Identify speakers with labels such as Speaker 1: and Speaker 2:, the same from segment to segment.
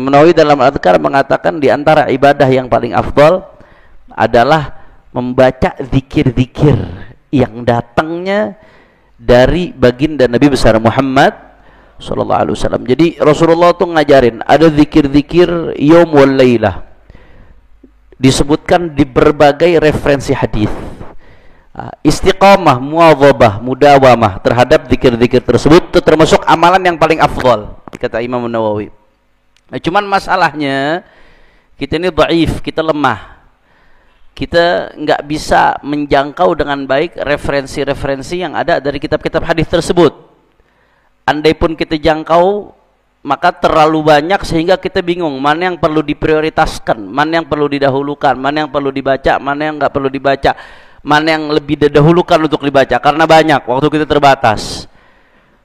Speaker 1: Nawawi dalam Adhkar mengatakan di antara ibadah yang paling afdal adalah membaca zikir-zikir yang datangnya dari baginda Nabi besar Muhammad sallallahu alaihi wasallam. Jadi Rasulullah tuh ngajarin ada zikir-zikir yaum wal lailah. Disebutkan di berbagai referensi hadis. Istiqamah, muwadhabah, mudawamah terhadap zikir-zikir tersebut itu termasuk amalan yang paling afdal kata Imam Nawawi. Nah, cuman masalahnya kita ini dhaif, kita lemah. Kita nggak bisa menjangkau dengan baik referensi-referensi yang ada dari kitab-kitab hadis tersebut. Andai pun kita jangkau, maka terlalu banyak sehingga kita bingung mana yang perlu diprioritaskan, mana yang perlu didahulukan, mana yang perlu dibaca, mana yang nggak perlu dibaca, mana yang lebih didahulukan untuk dibaca, karena banyak, waktu kita terbatas.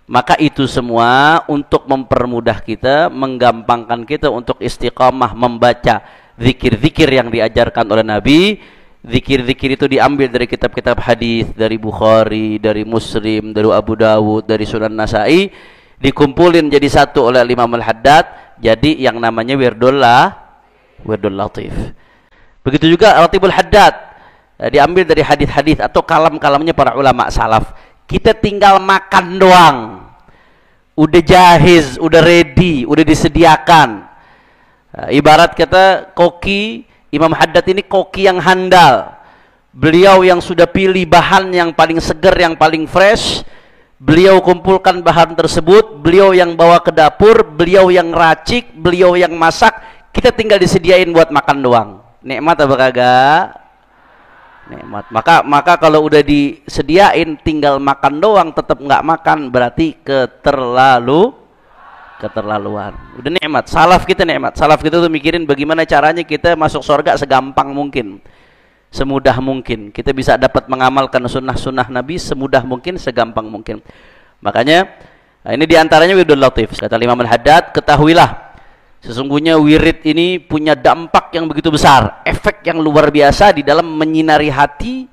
Speaker 1: Maka itu semua untuk mempermudah kita, menggampangkan kita untuk istiqamah membaca zikir-zikir yang diajarkan oleh Nabi. Zikir-zikir itu diambil dari kitab-kitab hadis, dari Bukhari, dari Muslim, dari Abu Dawud, dari Sunan Nasa'i, dikumpulin jadi satu oleh Imam Al-Haddad, jadi yang namanya Wirdul Latif. Begitu juga Ratibul Haddad, diambil dari hadis-hadis atau kalam-kalamnya para ulama salaf. Kita tinggal makan doang, udah jahiz, udah ready, udah disediakan. Ibarat kata koki, Imam Haddad ini koki yang handal. Beliau yang sudah pilih bahan yang paling segar, yang paling fresh. Beliau kumpulkan bahan tersebut, beliau yang bawa ke dapur, beliau yang racik, beliau yang masak. Kita tinggal disediain buat makan doang. Nikmat apa kagak? Nikmat. Maka kalau udah disediain tinggal makan doang tetap nggak makan, berarti keterlaluan. Udah nikmat. Salaf kita nikmat. Salaf kita tuh mikirin bagaimana caranya kita masuk surga segampang mungkin, semudah mungkin. Kita bisa dapat mengamalkan sunnah-sunnah Nabi semudah mungkin, segampang mungkin. Makanya ini diantaranya Wirdul Latif. Kata Imam Al-Haddad, ketahuilah sesungguhnya wirid ini punya dampak yang begitu besar, efek yang luar biasa di dalam menyinari hati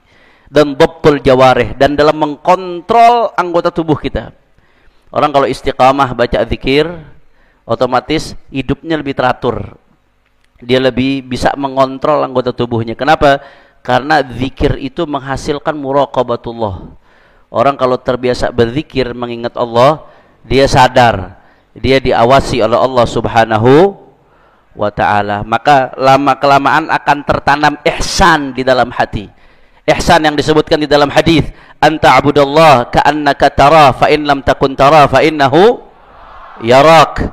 Speaker 1: dan dhabtul jawarih, dan dalam mengkontrol anggota tubuh kita. Orang kalau istiqamah baca zikir, otomatis hidupnya lebih teratur. Dia lebih bisa mengontrol anggota tubuhnya. Kenapa? Karena zikir itu menghasilkan muraqabatullah. Orang kalau terbiasa berzikir mengingat Allah, dia sadar dia diawasi oleh Allah Subhanahu wa ta'ala. Maka lama-kelamaan akan tertanam ihsan di dalam hati. Ihsan yang disebutkan di dalam hadis, anta abudallah ka'annaka tara fa in lam takun tara fa innahu yarak.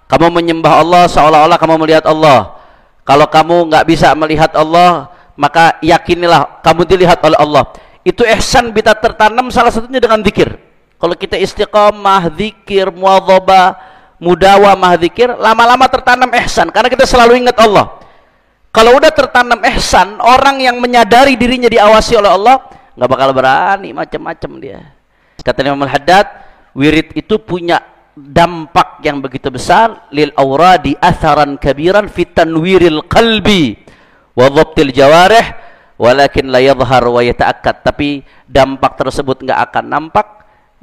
Speaker 1: Kamu menyembah Allah seolah-olah kamu melihat Allah. Kalau kamu nggak bisa melihat Allah, maka yakinilah kamu dilihat oleh Allah. Itu ihsan bisa tertanam salah satunya dengan zikir. Kalau kita istiqamah, zikir, muwadhabah, mudawamah zikir, lama-lama tertanam ihsan karena kita selalu ingat Allah. Kalau udah tertanam ihsan, orang yang menyadari dirinya diawasi oleh Allah nggak bakal berani macam-macam dia. Kata Imam Al-Haddad, wirid itu punya dampak yang begitu besar, lil awradi atharan kabiran fi tanwiril qalbi wa dhabtil jawarih walakin la yadhhar wa yata'akkad. Tapi dampak tersebut nggak akan nampak,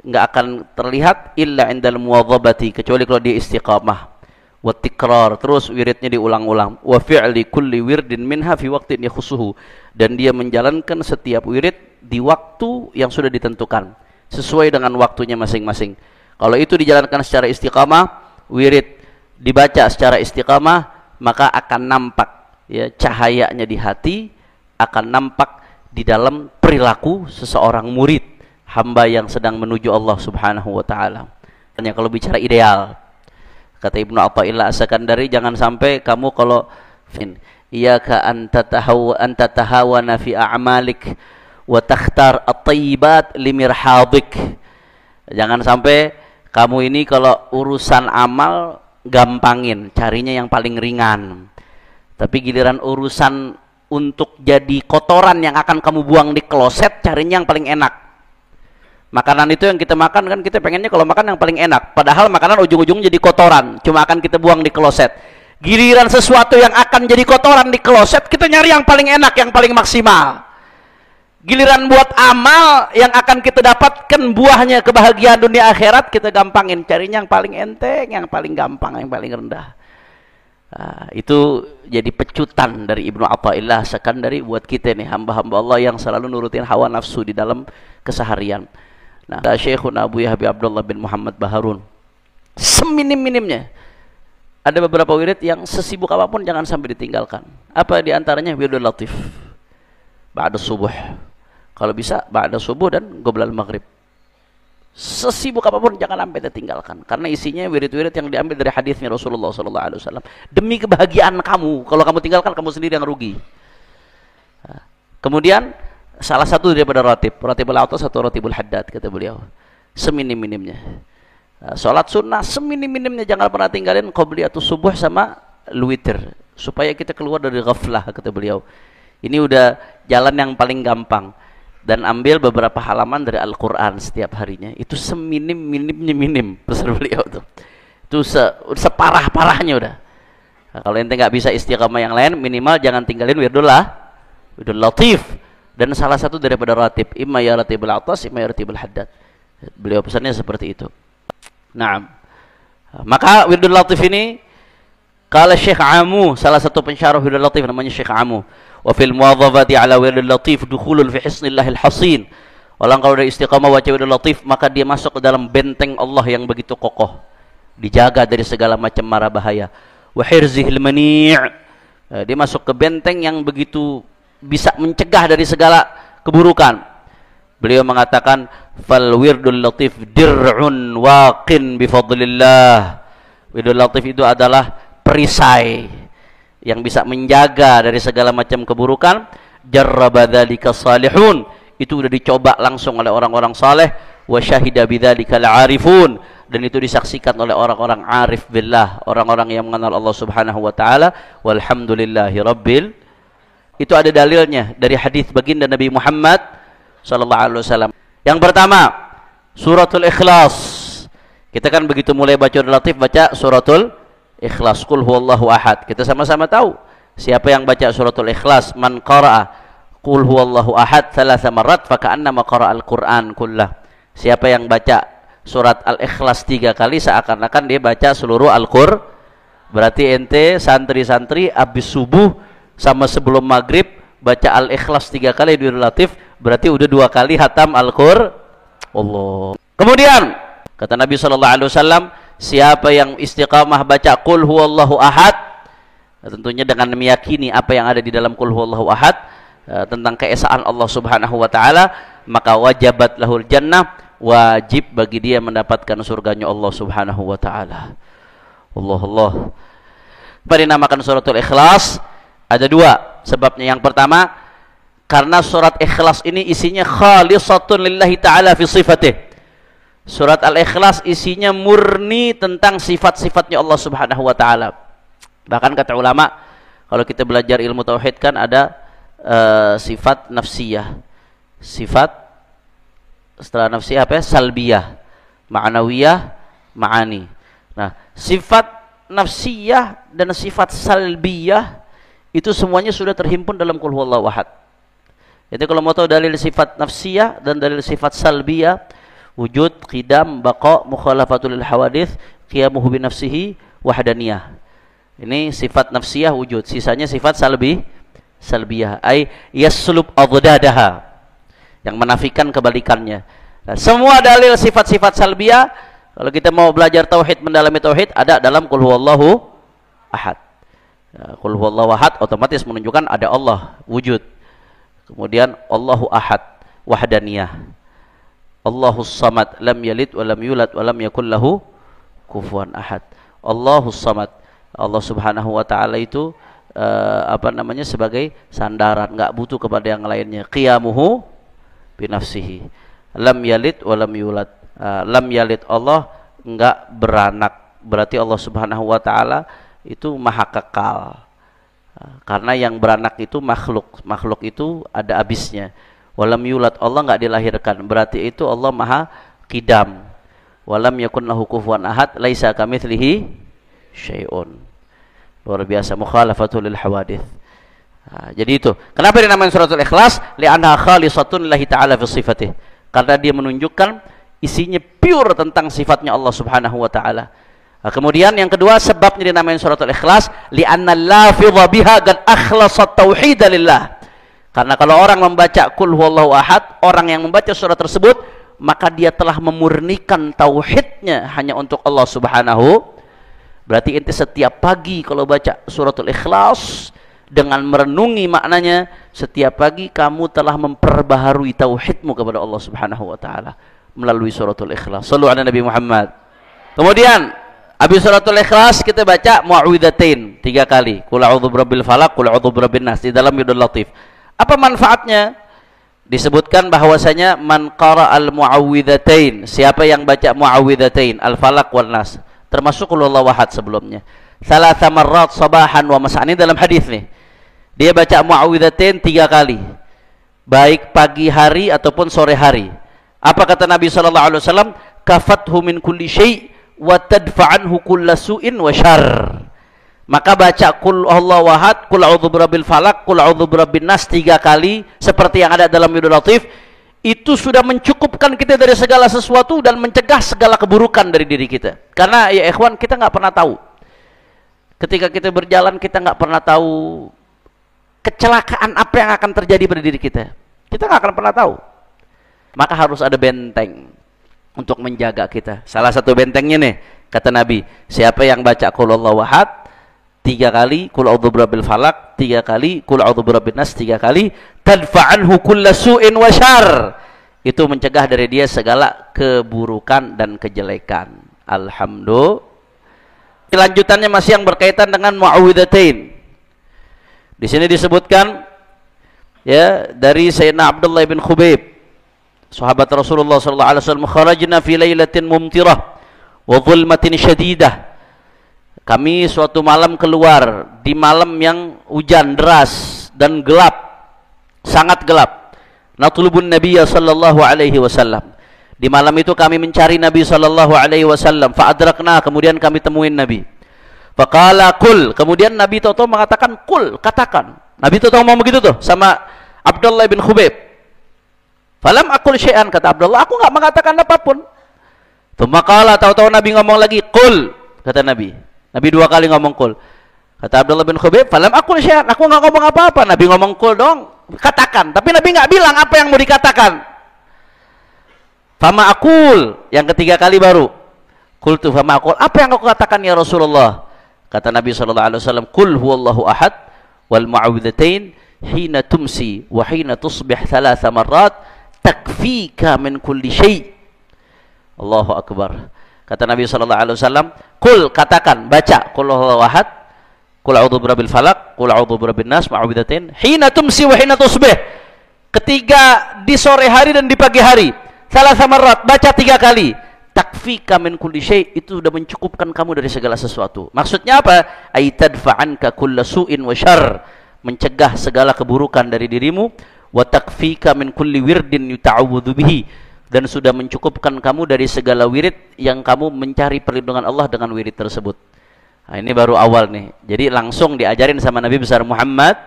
Speaker 1: nggak akan terlihat illa indal muwadhabati, kecuali kalau dia istiqamah wa tikrar, terus wiridnya diulang-ulang, wa fi'li kulli wirdin minha fi waqtin yakhusuhu, dan dia menjalankan setiap wirid di waktu yang sudah ditentukan sesuai dengan waktunya masing-masing. Kalau itu dijalankan secara istiqamah, wirid dibaca secara istiqamah, maka akan nampak ya cahayanya di hati, akan nampak di dalam perilaku seseorang murid, hamba yang sedang menuju Allah Subhanahu wa ta'ala. Hanya kalau bicara ideal, kata Ibnu Athaillah As-Sakandari, jangan sampai kamu kalau iyyaka an tatahawana fi a'malik wa takhtar at-thayyibat limirhadik. Jangan sampai kamu ini kalau urusan amal gampangin, carinya yang paling ringan. Tapi giliran urusan untuk jadi kotoran yang akan kamu buang di kloset, carinya yang paling enak. Makanan itu yang kita makan kan, kita pengennya kalau makan yang paling enak, padahal makanan ujung-ujung jadi kotoran, cuma akan kita buang di kloset. Giliran sesuatu yang akan jadi kotoran di kloset, kita nyari yang paling enak, yang paling maksimal. Giliran buat amal yang akan kita dapatkan buahnya kebahagiaan dunia akhirat, kita gampangin, carinya yang paling enteng, yang paling gampang, yang paling rendah. Itu jadi pecutan dari Ibnu Athaillah Sakandari buat kita nih, hamba-hamba Allah yang selalu nurutin hawa nafsu di dalam keseharian. Nah, Syekhuna Abu Yahya Abdullah bin Muhammad Baharun, seminim-minimnya ada beberapa wirid yang sesibuk apapun jangan sampai ditinggalkan. Apa diantaranya? Wiridul Latif ba'da subuh, kalau bisa ba'da subuh dan qoblal maghrib. Sesibuk apapun jangan sampai ditinggalkan, karena isinya wirid-wirid yang diambil dari hadisnya Rasulullah SAW. Demi kebahagiaan kamu, kalau kamu tinggalkan kamu sendiri yang rugi. Kemudian salah satu daripada ratibul atas atau ratibul haddad, kata beliau, seminim-minimnya. Sholat sunnah seminim-minimnya jangan pernah tinggalin qobliyatus subuh sama witir, supaya kita keluar dari ghaflah, kata beliau. Ini udah jalan yang paling gampang. Dan ambil beberapa halaman dari Al-Quran setiap harinya, itu seminim-minimnya minim, pesan beliau tuh. Itu separah-parahnya udah. Nah, kalau ente nggak bisa istiqamah yang lain, minimal jangan tinggalin wirdul latif. Dan salah satu daripada ratib, imma ya ratibul atas, imma ya ratibul haddad. Beliau pesannya seperti itu. Nah, maka wirdul latif ini, kala Syekh Amu, salah satu pensyarah wirdul latif namanya Syekh Amu, wa fil muwadhabati ala wirdul latif dukhulun fi hisnillahil hasin. Orang kalau udah istiqamah baca wirdul latif, maka dia masuk ke dalam benteng Allah yang begitu kokoh, dijaga dari segala macam mara bahaya. Wa hirzihil mani', dia masuk ke benteng yang begitu bisa mencegah dari segala keburukan. Beliau mengatakan, fal wirdul latif dir'un waqin bifadlillah. Wirdul latif itu adalah perisai yang bisa menjaga dari segala macam keburukan. Jarraba dzalika salihun, itu sudah dicoba langsung oleh orang-orang saleh. Wa syahida bidzalika al-arifun, dan itu disaksikan oleh orang-orang arif billah, orang-orang yang mengenal Allah Subhanahu wa taala. Walhamdulillahi rabbil. Itu ada dalilnya dari hadis baginda Nabi Muhammad sallallahu alaihi wasallam. Yang pertama, suratul Ikhlas. Kita kan begitu mulai baca relatif baca suratul Ikhlas, qul huwallahu ahad. Kita sama-sama tahu siapa yang baca suratul Ikhlas, man qara'a qul huwallahu ahad thalatha marrat fa ka'annama qara'al Qur'an kullah. Siapa yang baca surat Al-Ikhlas 3 kali seakan-akan dia baca seluruh Al-Qur'an. Berarti ente santri-santri habis subuh sama sebelum maghrib baca Al-Ikhlas 3 kali di relatif, berarti udah 2 kali hatam Al-Qur'an. Allah. Kemudian kata Nabi sallallahu alaihi wasallam, siapa yang istiqamah baca qul huwallahu ahad, tentunya dengan meyakini apa yang ada di dalam qul huwallahu ahad tentang keesaan Allah Subhanahu wa taala, maka wajabat lahul jannah, wajib bagi dia mendapatkan surganya Allah Subhanahu wa taala. Allah. Apa dinamakan suratul Ikhlas? Ada 2 sebabnya. Yang pertama, karena surat Ikhlas ini isinya khalisatun lillahi ta'ala fi sifatih. Surat Al-Ikhlas isinya murni tentang sifat-sifatnya Allah Subhanahu wa taala. Bahkan kata ulama, kalau kita belajar ilmu tauhid kan ada sifat nafsiyah. Sifat setelah nafsiyah apa ya? Salbiyah, ma'nawiyah, ma'ani. Nah, sifat nafsiyah dan sifat salbiyah itu semuanya sudah terhimpun dalam qul huwallahu ahad. Jadi kalau mau tahu dalil sifat nafsiyah dan dalil sifat salbiyah, wujud, qidam, baqa, mukhalafatul lil hawadits, qiyamuhu bi nafsihi, wahdaniyah. Ini sifat nafsiyah wujud, sisanya sifat salbiyah, ay yaslub adadaha, yang menafikan kebalikannya. Nah, semua dalil sifat-sifat salbiyah kalau kita mau belajar tauhid, mendalami tauhid, ada dalam qul huwallahu ahad. Qul huwallahu ahad otomatis menunjukkan ada Allah wujud. Kemudian Allahu ahad, wahdaniyah. Allahus samad, lam yalid wa lam yulad wa lam yakul lahu kufuwan ahad. Allahus samad, Allah Subhanahu wa taala itu sebagai sandaran, enggak butuh kepada yang lainnya. Qiyamuhu bi nafsihi, lam yalid wa lam yulad. Lam yalid, Allah enggak beranak, berarti Allah Subhanahu wa taala itu maha kekal. Karena yang beranak itu makhluk itu ada habisnya. Walam yulad, Allah enggak dilahirkan, berarti itu Allah maha qidam. Walam yakun lahu kufuwan ahad, laisa kamitslihi syai'un. Luar biasa, mukhalafatul lil hawadits. Jadi itu. Kenapa dinamakan suratul Ikhlas? Li'anna khalisatun lillahi ta'ala fi sifatih. Karena dia menunjukkan isinya pure tentang sifatnya Allah Subhanahu wa taala. Nah, kemudian yang kedua sebabnya dinamain suratul Ikhlas li'anna lafidha biha qad akhlasa tauhid lillah. Karena kalau orang membaca qul huwallahu ahad, orang yang membaca surat tersebut maka dia telah memurnikan tauhidnya hanya untuk Allah Subhanahu. Berarti inti setiap pagi kalau baca suratul Ikhlas dengan merenungi maknanya, setiap pagi kamu telah memperbaharui tauhidmu kepada Allah Subhanahu wa taala melalui suratul Ikhlas. Shallu ala Nabi Muhammad. Kemudian habis suratul Ikhlas kita baca muawwidzatain 3 kali. Qul a'udzu birabbil falaq, qul a'udzu birabbin nas di dalam Yudul Latif. Apa manfaatnya? Disebutkan bahwasanya man qara'al muawwidzatain, siapa yang baca muawwidzatain al-falaq wan nas, termasuk qul huwallahu ahad sebelumnya, thalatha marrat sabahan wa masa'an, ini dalam hadis nih. Dia baca muawwidzatain 3 kali. Baik pagi hari ataupun sore hari. Apa kata Nabi sallallahu alaihi wasallam? Kafathu min kulli syai' wa tadfa'anhu kulla su'in wa syarr. Maka baca qul huwallahu ahad, qul a'udzu birabbil falaq, qul a'udzu birabbin nas 3 kali seperti yang ada dalam Yudul Latif, itu sudah mencukupkan kita dari segala sesuatu dan mencegah segala keburukan dari diri kita. Karena ya ikhwan, kita nggak pernah tahu. Ketika kita berjalan kita nggak pernah tahu kecelakaan apa yang akan terjadi pada diri kita. Kita nggak akan pernah tahu. Maka harus ada benteng untuk menjaga kita. Salah satu bentengnya nih, kata Nabi, siapa yang baca qul huwallahu ahad 3 kali, qul a'udzu birabbil falaq 3 kali, qul a'udzu birabbin nas 3 kali, tadfa'anhu kulla su'in wa syarr, itu mencegah dari dia segala keburukan dan kejelekan. Alhamdulillah. Lanjutannya masih yang berkaitan dengan muawwidzatain. Di sini disebutkan ya dari Sayyidina Abdullah bin Khubayb, sahabat Rasulullah sallallahu alaihi wasallam, kharajna fi lailatin mumtirah wa dhulmatin syadidah. Kami suatu malam keluar di malam yang hujan deras dan gelap, sangat gelap. Natlubun Nabiyya sallallahu alaihi wasallam. Di malam itu kami mencari Nabi sallallahu alaihi wasallam. Fa adrakna, kemudian kami temuin Nabi. Faqala qul, kemudian Nabi tahu mengatakan qul, katakan. Nabi tahu ngomong begitu tuh sama Abdullah bin Khubayb. Falam aqul syai'an, kata Abdullah, aku enggak mengatakan apapun. Tsumma qala, tahu-tahu Nabi ngomong lagi qul, kata Nabi. Nabi 2 kali ngomong qul. Kata Abdullah bin Khubayb, falam aqul syai'an, aku enggak ngomong apa-apa. Nabi ngomong qul dong, katakan. Tapi Nabi enggak bilang apa yang mau dikatakan. Fama aqul, yang ketiga kali baru. Qultu fama aqul, apa yang aku katakan ya Rasulullah? Kata Nabi sallallahu alaihi wasallam, qul huwallahu ahad wal muawwidzatain hina tumsi wa hina tusbih 3 marrat takfika min kulli syai'. Allahu akbar. Kata Nabi sallallahu alaihi wasallam, qul, katakan, baca qul huwallahu ahad, qul a'udzu birabbil falaq, qul a'udzu birabbin nas, muawwidzatain hina tumsi wa hina tusbih. Ketiga di sore hari dan di pagi hari. 3 marrat, baca 3 kali. Takfika min kulli syai', itu sudah mencukupkan kamu dari segala sesuatu. Maksudnya apa? Ay tadfa'anka kulla su'in wa syarr, mencegah segala keburukan dari dirimu, wa takfika min kulli wirdin yuta'awwadhu bihi, dan sudah mencukupkan kamu dari segala wirid yang kamu mencari perlindungan Allah dengan wirid tersebut. Nah, ini baru awal nih. Jadi langsung diajarin sama Nabi besar Muhammad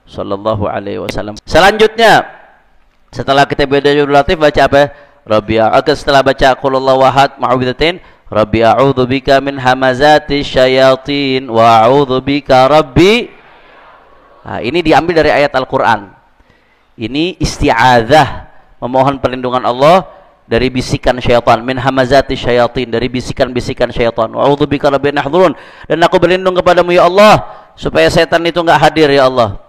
Speaker 1: sallallahu alaihi wasallam. Selanjutnya, setelah kita baca Yudul Latif, baca apa? Setelah baca qul huwallahu ahad muawwidzatain, Rabbi a'udzu bika min hamazati syayatin wa a'udzu bika rabbi. Nah, ini diambil dari ayat Al-Qur'an. Ini isti'adzah, memohon perlindungan Allah dari bisikan syaitan, min hamazati syayatin, dari bisikan-bisikan syaitan. Wa'udzubika rabbi an yahdurun, dan aku berlindung kepadamu ya Allah supaya setan itu enggak hadir ya Allah.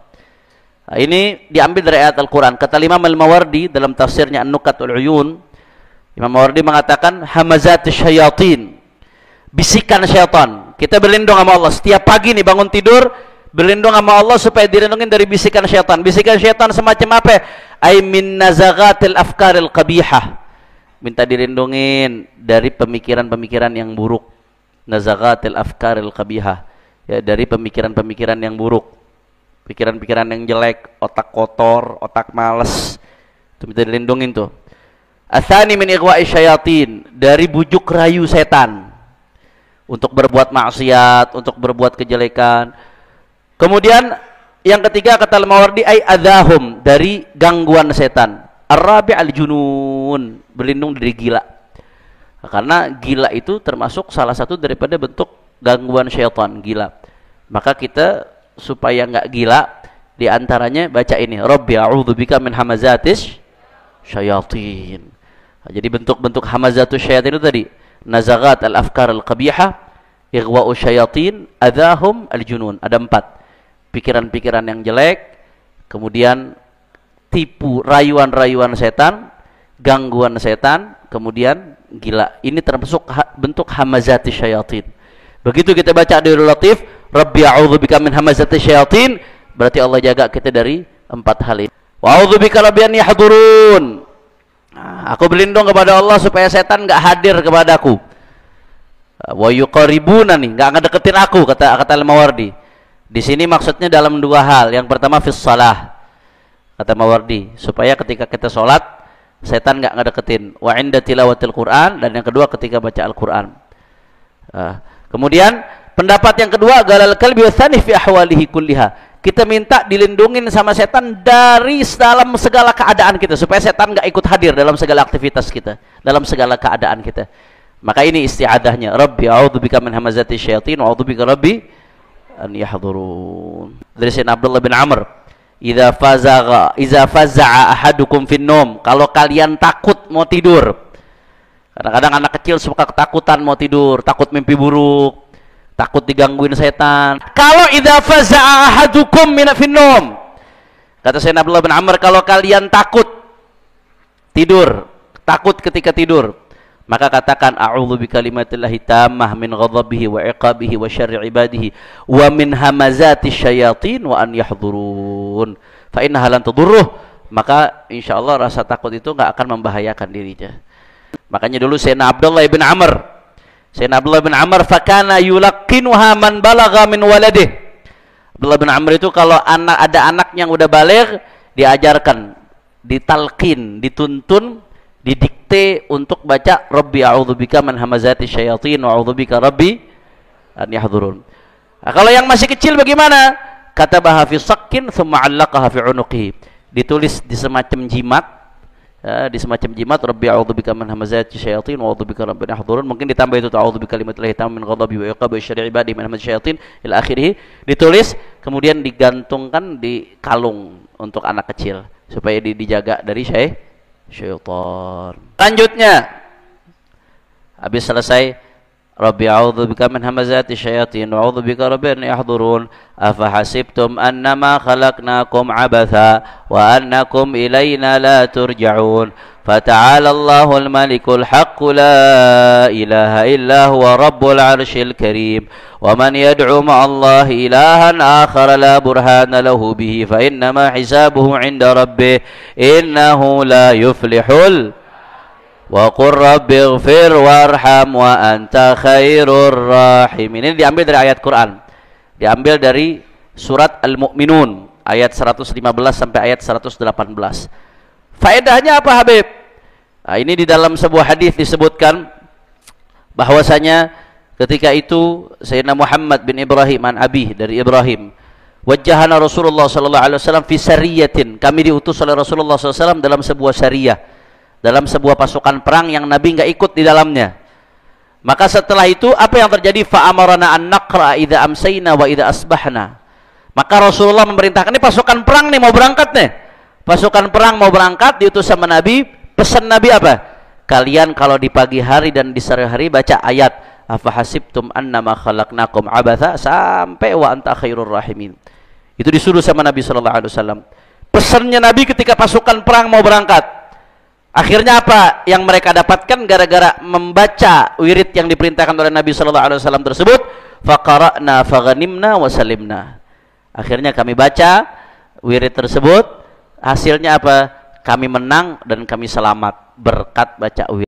Speaker 1: Nah, ini diambil dari ayat Al-Qur'an. Kata Imam Al-Mawardi dalam tafsirnya An-Nukatul Uyun, Imam Mawardi mengatakan hamazati syayatin, bisikan syaitan. Kita berlindung sama Allah setiap pagi nih bangun tidur, berlindung sama Allah supaya dilindungin dari bisikan syaitan. Bisikan syaitan semacam apa? Ay min nazaghatil afkaril qabihah, minta dilindungin dari pemikiran-pemikiran yang buruk. Nazaghatil afkaril qabihah, ya, dari pemikiran-pemikiran yang buruk, pikiran-pikiran yang jelek, otak kotor, otak malas, itu minta dilindungin tuh. Atsani min ighwa'i syayatin, dari bujuk rayu setan untuk berbuat maksiat, untuk berbuat kejelekan. Kemudian yang ketiga kata Al-Mawardi ay adzahum, dari gangguan setan. Ar-rabi' al-junun, berlindung dari gila. Karena gila itu termasuk salah satu daripada bentuk gangguan syaitan, gila. Maka kita supaya nggak gila, diantaranya baca ini, Rabbi a'udzubika min hamazatis syayatin. Nah, jadi bentuk-bentuk hamazatus syayatin itu tadi, nazagat al-afkar al-qabihah, ighwa'u syayatin, adahum al-junun. Ada 4. Pikiran-pikiran yang jelek, kemudian tipu, rayuan-rayuan setan, gangguan setan, kemudian gila. Ini termasuk bentuk hamazatis syayatin. Begitu kita baca Adil Latif, Rabbi a'udzubika min hamazatis syayatin, berarti Allah jaga kita dari 4 hal ini. Wa a'udzubika rabbi an yahdurun. Nah, aku berlindung kepada Allah supaya setan enggak hadir kepadaku. Wa yuqaribuna nih, enggak ngedeketin aku, kata Al-Mawardi. Di sini maksudnya dalam 2 hal. Yang pertama fis shalah, kata Mawardi, supaya ketika kita sholat setan enggak ngedeketin. Wa inda tilawatil Quran, dan yang kedua ketika baca Al-Quran. Kemudian pendapat yang kedua, galal qalbi tsani fi ahwalihi kulliha. Kita minta dilindungin sama setan dari dalam segala keadaan kita, supaya setan nggak ikut hadir dalam segala aktivitas kita, dalam segala keadaan kita. Maka ini isti'adahnya, Rabbi a'udzubika min hamazati syayatin wa a'udzubika rabbi an yahdurun. Dari Sayyidina Abdullah bin Amr, idza faza'a ahadukum fin nom, kalau kalian takut mau tidur. Kadang-kadang anak kecil suka ketakutan mau tidur, takut mimpi buruk, takut digangguin setan. Kalau idza faza'a ahadukum min finnum, kata Sayyidina Abdullah bin Amr, kalau kalian takut tidur, takut ketika tidur, maka katakan a'udzu bikalimatillahi tammah min ghadabihi wa iqabihi wa syarri ibadihi wa min hamazati syayatin wa an yahdurun fa innaha lan tadurruh. Maka insyaallah rasa takut itu enggak akan membahayakan dirinya. Makanya dulu Sayyidina Abdullah bin Amr, fakana yulaqqinuha man balagha min waladih. Abdullah bin Amr itu kalau ada anak yang udah baligh, diajarkan, ditalqin, dituntun, didikte untuk baca Rabbi a'udzubika min hamazati syayatin wa a'udzubika rabbi an yahdurun. Nah, kalau yang masih kecil bagaimana? Katabaha fi saqqin thumma 'allaqaha fi 'unuqihi. Ditulis di semacam jimat, Rabbi a'udzubika min hamazati syayatin wa a'udzubika rabbi an yahdurun. Mungkin ditambah itu a'udzubika kalimatillahi tammah min ghadabi wa iqabi wa syarri ibadihi min hamazati syayatin ila akhirih. Ditulis kemudian digantungkan di kalung untuk anak kecil supaya dijaga dari syaitan. Lanjutnya, habis selesai Rabbi a'udzubika min hamazati syayatin wa a'udzubika rabbi an yahdurun, afa hasibtum annama khalaqnakum abatha wa annakum ilayna la turja'un, fata'ala Allahul malikul haqq la ilaha illa huwa rabbul arsyil karim, wa man yad'u ma'allahi ilahan akhar la burhana lahu bihi fa innama hisabuhu 'inda rabbih innahu la yuflihul wa qur rabbi ighfir warham wa anta khairur rahimin. Ini diambil dari ayat Quran, diambil dari surat Al-Mu'minun ayat 115 sampai ayat 118. Faedahnya apa, Habib? Nah, ini di dalam sebuah hadis disebutkan bahwasanya ketika itu Sayyidina Muhammad bin Ibrahim an Abi, dari Ibrahim, wajjahana Rasulullah sallallahu alaihi wasallam fi sariyatin, kami diutus oleh Rasulullah sallallahu alaihi wasallam dalam sebuah syariah, dalam sebuah pasukan perang yang Nabi enggak ikut di dalamnya. Maka setelah itu apa yang terjadi? Fa amarna an naqra idza amsayna wa idza asbahna. Maka Rasulullah memerintahkan, ini pasukan perang nih mau berangkat nih. Pasukan perang mau berangkat, diutus sama Nabi. Pesan Nabi apa? Kalian kalau di pagi hari dan di sore hari baca ayat afa hasibtum annama khalaqnakum abatha sampai wa anta khairur rahimin. Itu disuruh sama Nabi sallallahu alaihi wasallam. Pesannya Nabi ketika pasukan perang mau berangkat. Akhirnya apa yang mereka dapatkan gara-gara membaca wirid yang diperintahkan oleh Nabi sallallahu alaihi wasallam tersebut? Faqara'na faghanimna wa salimna. Akhirnya kami baca wirid tersebut, hasilnya apa? Kami menang dan kami selamat berkat baca wirid.